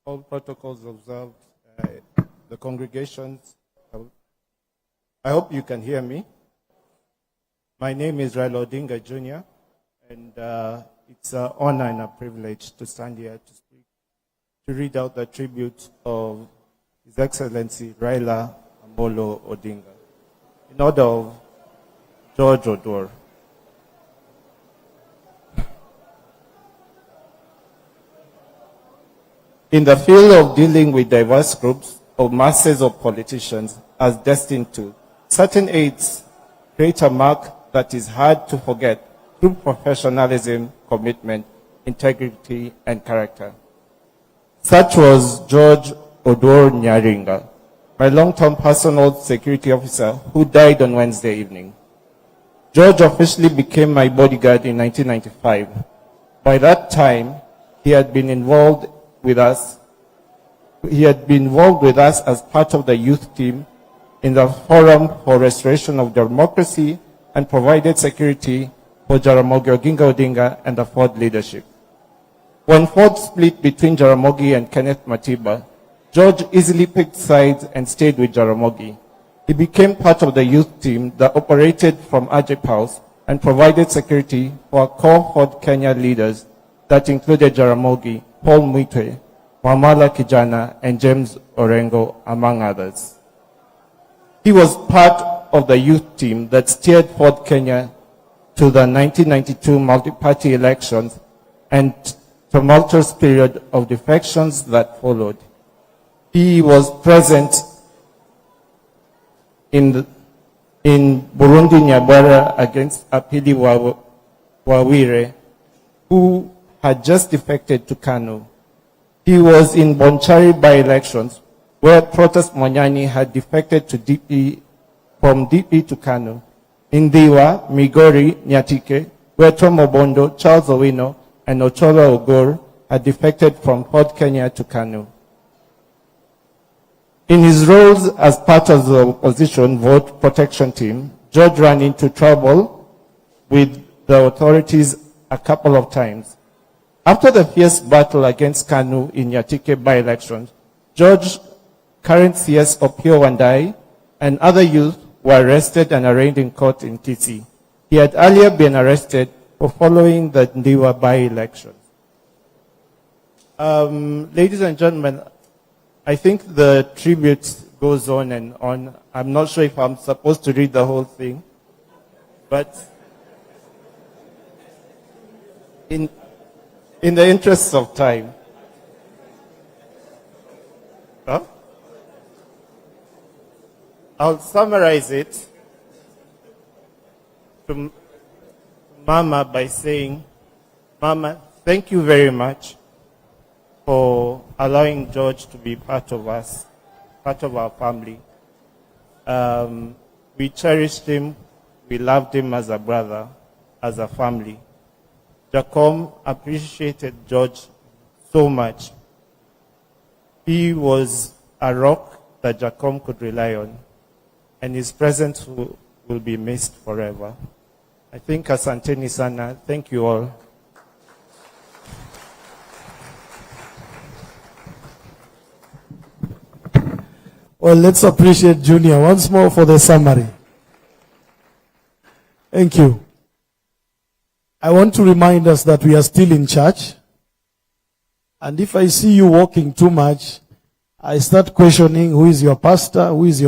all protocols observed, the congregations. I hope you can hear me. My name is Raila Odinga, Juniour, and it's an honor and a privilege to stand here to speak, to read out the tribute of His Excellency Raila Odinga, in order of George Oduor. In the field of dealing with diverse groups of masses of politicians as destined to, certain aides create a mark that is hard to forget through professionalism, commitment, integrity, and character. Such was George Oduor Nyaringa, my long-term personal security officer who died on Wednesday evening. George officially became my bodyguard in 1995. By that time, he had been involved with us as part of the youth team in the Forum for Restoration of Democracy and provided security for Jaramogi Oginga Odinga and the Ford leadership. When Ford split between Jaramogi and Kenneth Matiba, George easily picked sides and stayed with Jaramogi. He became part of the youth team that operated from Ajip House and provided security for core Ford Kenya leaders that included Jaramogi, Paul Mwitwe, Wamala Kijana, and James Orengo, among others. He was part of the youth team that steered Ford Kenya to the 1992 multi-party elections and tumultuous period of defections that followed. He was present in Burundi Nyabara against Apili Wawire, who had just defected to KANU. He was in Bonchari by-elections, where Protest Monyani had defected to from DP to KANU. In Diwa, Migori, Nyatike, where Tom Obondo, Charles Owino, and Ochola Ogor had defected from Ford Kenya to KANU. In his roles as part of the opposition vote protection team, George ran into trouble with the authorities a couple of times. After the fierce battle against KANU in Nyatike by-elections, George, current CS Opio Wandai, and other youth were arrested and arraigned in court in Kisii. He had earlier been arrested for following the Ndiwa by-elections. Ladies and gentlemen, I think the tribute goes on and on. I'm not sure if I'm supposed to read the whole thing, but in the interests of time, I'll summarize it to Mama by saying, Mama, thank you very much for allowing George to be part of us, part of our family. We cherished him, we loved him as a brother, as a family. Jacom appreciated George so much. He was a rock that Jacom could rely on, and his presence will be missed forever. I think asanteni sana. Thank you all. Well, let's appreciate Junior once more for the summary. Thank you. I want to remind us that we are still in church. And if I see you walking too much, I start questioning who is your pastor, who is your